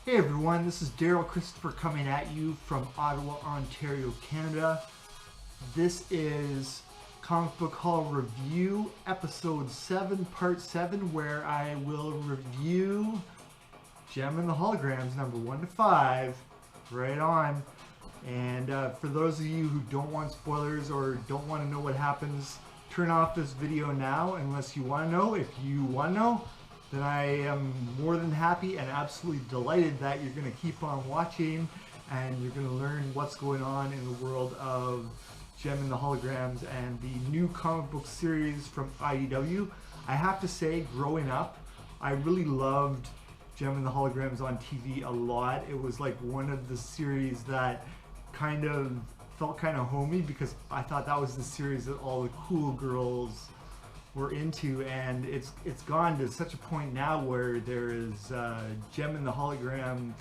Hey everyone, this is Daryl Christopher coming at you from Ottawa, Ontario, Canada. This is Comic Book Hall Review, Episode 7, Part 7, where I will review Jem and the Holograms, number 1 to 5, right on. And for those of you who don't want spoilers or don't want to know what happens, turn off this video now unless you want to know. If you want to know, then I am more than happy and absolutely delighted that you're going to keep on watching and you're going to learn what's going on in the world of Jem and the Holograms and the new comic book series from IDW. I have to say, growing up, I really loved Jem and the Holograms on TV a lot. It was like one of the series that kind of felt kind of homey because I thought that was the series that all the cool girls were into, and it's gone to such a point now where there is Jem and the Hologram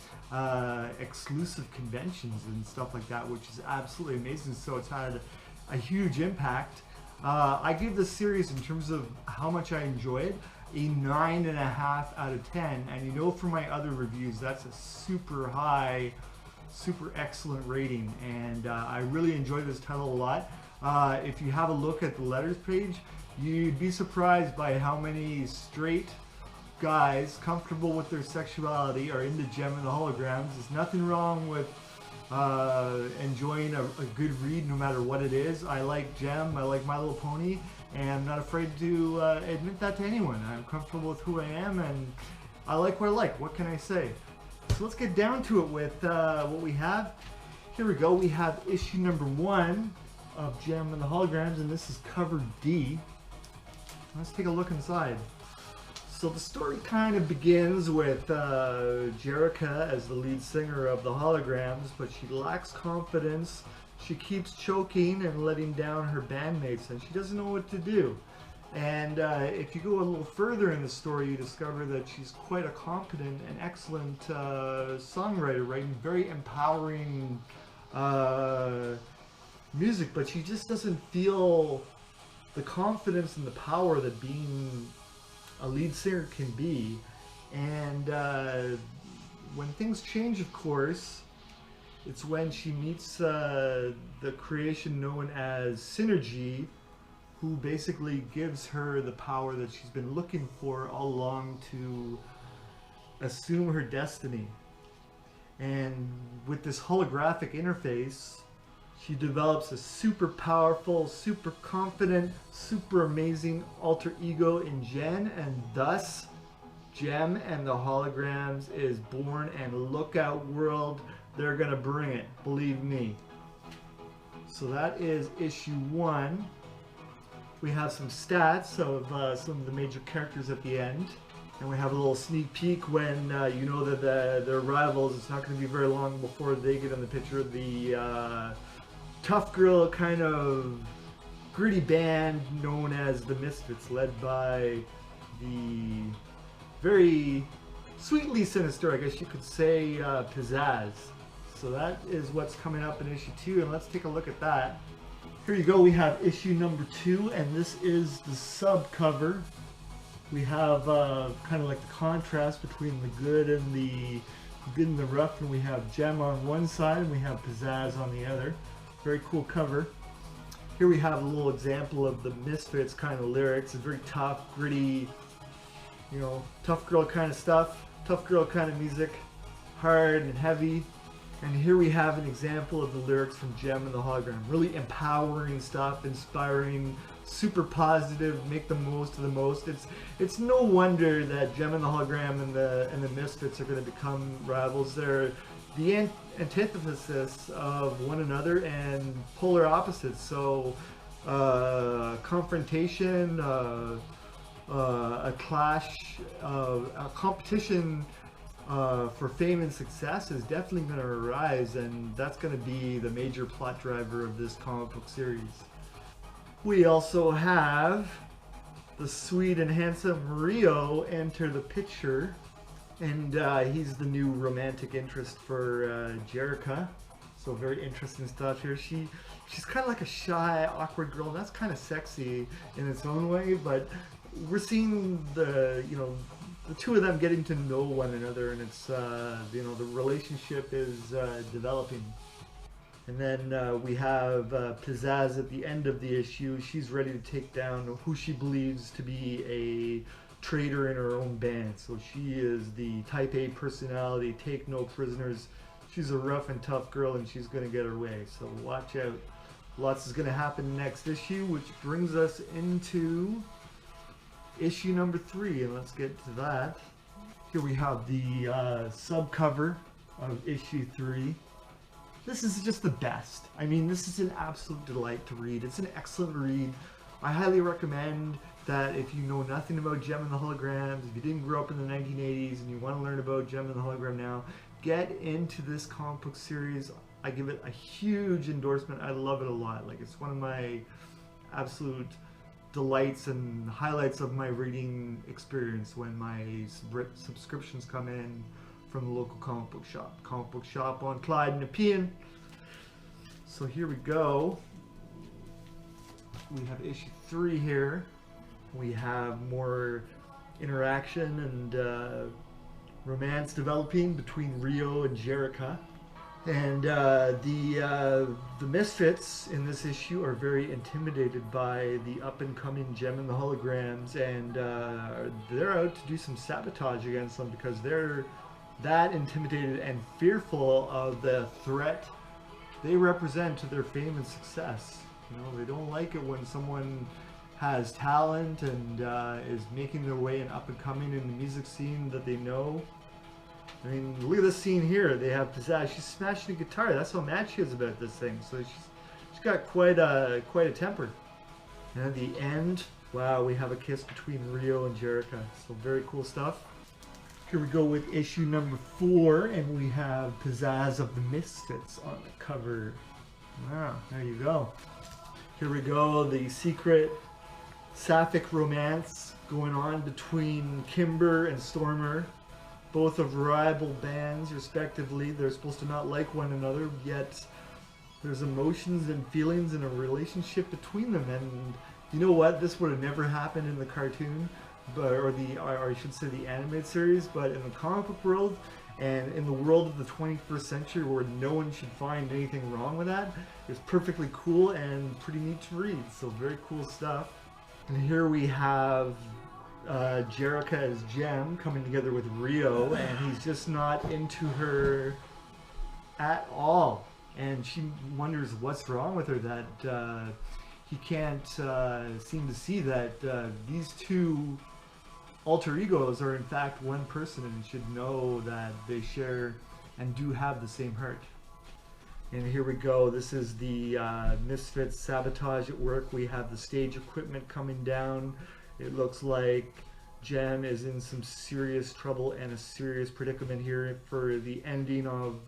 exclusive conventions and stuff like that, which is absolutely amazing. So it's had a huge impact. I give this series, in terms of how much I enjoy it, a 9.5 out of 10, and you know from my other reviews that's a super high, super excellent rating, and I really enjoy this title a lot. If you have a look at the letters page, you'd be surprised by how many straight guys comfortable with their sexuality are into Jem and the Holograms. There's nothing wrong with enjoying a good read no matter what it is. I like Jem, I like My Little Pony, and I'm not afraid to admit that to anyone. I'm comfortable with who I am, and I like what I like. What can I say? So let's get down to it with what we have. Here we go. We have issue number 1 of Jem and the Holograms, and this is cover D. Let's take a look inside. So the story kind of begins with Jerrica as the lead singer of the Holograms, but she lacks confidence. She keeps choking and letting down her bandmates, and she doesn't know what to do. And if you go a little further in the story, you discover that she's quite a competent and excellent songwriter, writing very empowering music, but she just doesn't feel the confidence and the power that being a lead singer can be. And when things change, of course, it's when she meets the creation known as Synergy, who basically gives her the power that she's been looking for all along to assume her destiny. And with this holographic interface, she develops a super powerful, super confident, super amazing alter ego in Jen, and thus Jem and the Holograms is born, and look out world, they're gonna bring it, believe me. So that is issue 1. We have some stats of some of the major characters at the end, and we have a little sneak peek when you know that their rivals, it's not going to be very long before they get in the picture. The tough girl kind of gritty band known as the Misfits, led by the very sweetly sinister, I guess you could say, Pizzazz. So that is what's coming up in issue 2, and let's take a look at that. Here you go, we have issue number 2, and this is the sub cover. We have kind of like the contrast between the good and the rough, and we have Jem on one side and we have Pizzazz on the other. Very cool cover. Here we have a little example of the Misfits kind of lyrics. It's very tough, gritty, you know, tough girl kind of stuff, tough girl kind of music, hard and heavy. And here we have an example of the lyrics from Jem and the Hologram. Really empowering stuff, inspiring, super positive, make the most of the most. It's no wonder that Jem and the Hologram and the Misfits are going to become rivals. They're the antithesis of one another and polar opposites. So confrontation, a clash, a competition for fame and success is definitely going to arise, and that's going to be the major plot driver of this comic book series. We also have the sweet and handsome Rio enter the picture, and he's the new romantic interest for Jerrica. So very interesting stuff here. She's kind of like a shy, awkward girl, and that's kind of sexy in its own way. But we're seeing the two of them getting to know one another, and it's the relationship is developing. And then we have Pizzazz at the end of the issue. She's ready to take down who she believes to be a traitor in her own band. So she is the type A personality, take no prisoners. She's a rough and tough girl, and she's going to get her way. So watch out. Lots is going to happen next issue, which brings us into issue number 3. And let's get to that. Here we have the subcover of issue 3. This is just the best. I mean, this is an absolute delight to read. It's an excellent read. I highly recommend that if you know nothing about Jem and the Holograms, if you didn't grow up in the 1980s and you want to learn about Jem and the Hologram now, get into this comic book series. I give it a huge endorsement. I love it a lot. Like, it's one of my absolute delights and highlights of my reading experience when my subscriptions come in from the local comic book shop on Clyde and Nepean. So here we go. We have issue 3 here. We have more interaction and romance developing between Rio and Jerica. And the Misfits in this issue are very intimidated by the up-and-coming Jem and the Holograms, and they're out to do some sabotage against them because they're that intimidated and fearful of the threat they represent to their fame and success. You know, they don't like it when someone has talent and is making their way and up and coming in the music scene that they know. I mean, look at this scene here. They have Pizzazz. She's smashing a guitar. That's how mad she is about this thing. So she's got quite a temper. And at the end, wow, we have a kiss between Rio and Jerica. So very cool stuff. Here we go with issue number 4, and we have Pizzazz of the Misfits on the cover. Wow, there you go. Here we go, the secret sapphic romance going on between Kimber and Stormer, both of rival bands respectively. They're supposed to not like one another, yet there's emotions and feelings in a relationship between them. And you know what? This would have never happened in the cartoon, or I should say the animated series, but in the comic book world and in the world of the 21st century where no one should find anything wrong with that, it's perfectly cool and pretty neat to read. So very cool stuff. And here we have Jerica as Jem coming together with Rio, and he's just not into her at all. And she wonders what's wrong with her, that he can't seem to see that these two alter egos are in fact one person and should know that they share and do have the same heart. And here we go. This is the Misfits sabotage at work. We have the stage equipment coming down. It looks like Jem is in some serious trouble and a serious predicament here for the ending of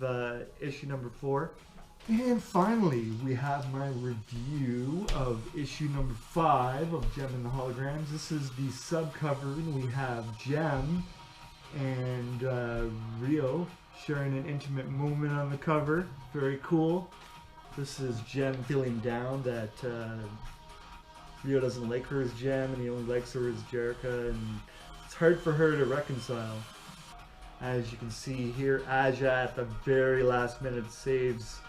issue number 4. And finally, we have my review of issue number 5 of Jem and the Holograms. This is the subcover, and we have Jem and Rio sharing an intimate moment on the cover. Very cool. This is Jem feeling down that Rio doesn't like her as Jem, and he only likes her as Jerica, and it's hard for her to reconcile. As you can see here, Aja at the very last minute saves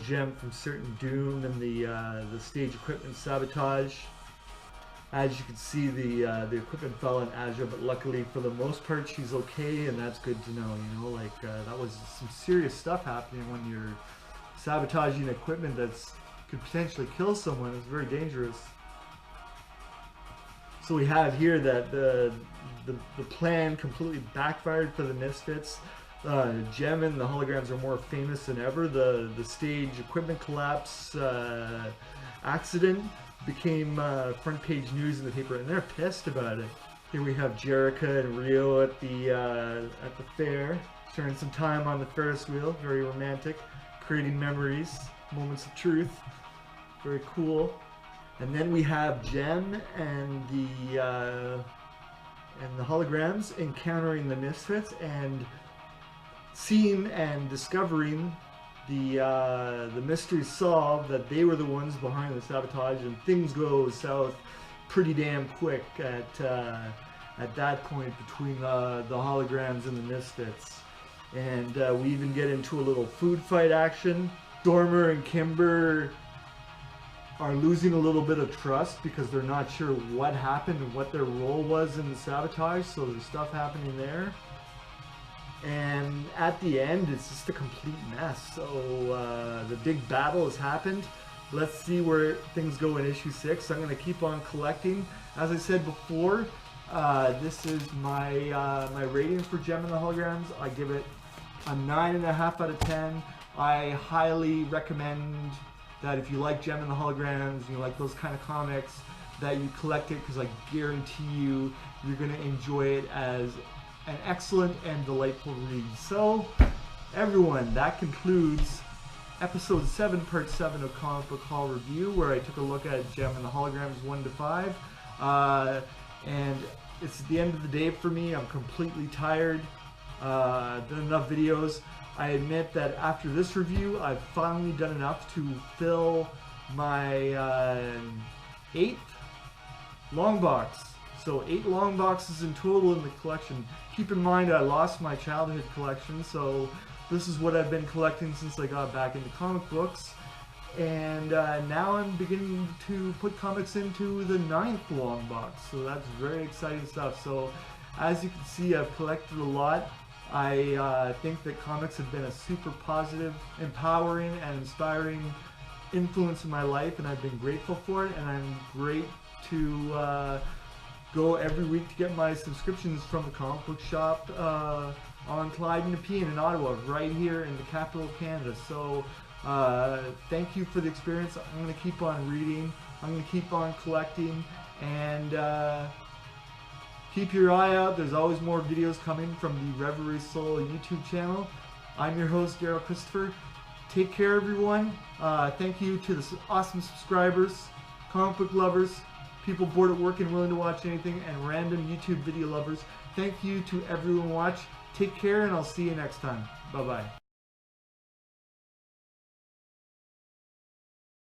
Jem from certain doom and the stage equipment sabotage. As you can see, the equipment fell on Aja, but luckily for the most part she's okay, and that's good to know. You know, like that was some serious stuff happening when you're sabotaging equipment that's could potentially kill someone. It's very dangerous. So we have here that the plan completely backfired for the Misfits. Jem and the Holograms are more famous than ever. The stage equipment collapse accident became front page news in the paper, and they're pissed about it. Here we have Jerica and Rio at the fair, sharing some time on the Ferris wheel. Very romantic, creating memories, moments of truth. Very cool. And then we have Jem and the Holograms encountering the Misfits and seeing and discovering the mystery solved, that they were the ones behind the sabotage, and things go south pretty damn quick at that point between the holograms and the Misfits. And we even get into a little food fight action. Stormer and Kimber are losing a little bit of trust because they're not sure what happened and what their role was in the sabotage, so there's stuff happening there. And at the end, it's just a complete mess. So the big battle has happened. Let's see where things go in issue 6. I'm going to keep on collecting. As I said before, this is my my rating for Jem and the Holograms. I give it a 9.5 out of 10. I highly recommend that if you like Jem and the Holograms, you like those kind of comics, that you collect it, because I guarantee you, you're going to enjoy it as an excellent and delightful read. So, everyone, that concludes episode 7, part 7 of Comic Book Haul Review, where I took a look at Jem and the Holograms 1 to 5. And it's the end of the day for me. I'm completely tired. Done enough videos. I admit that after this review, I've finally done enough to fill my 8th long box. So 8 long boxes in total in the collection. Keep in mind I lost my childhood collection, so this is what I've been collecting since I got back into comic books. And now I'm beginning to put comics into the 9th long box, so that's very exciting stuff. So as you can see, I've collected a lot. I think that comics have been a super positive, empowering, and inspiring influence in my life, and I've been grateful for it, and I'm great to go every week to get my subscriptions from the comic book shop on Clyde and Nepean in Ottawa, right here in the capital of Canada. So thank you for the experience. I'm going to keep on reading, I'm going to keep on collecting, and keep your eye out. There's always more videos coming from the Reverie Soul YouTube channel. I'm your host, Daryl Christopher. Take care, everyone. Thank you to the awesome subscribers, comic book lovers, people bored at work and willing to watch anything, and random YouTube video lovers. Thank you to everyone watch. Take care, and I'll see you next time. Bye-bye.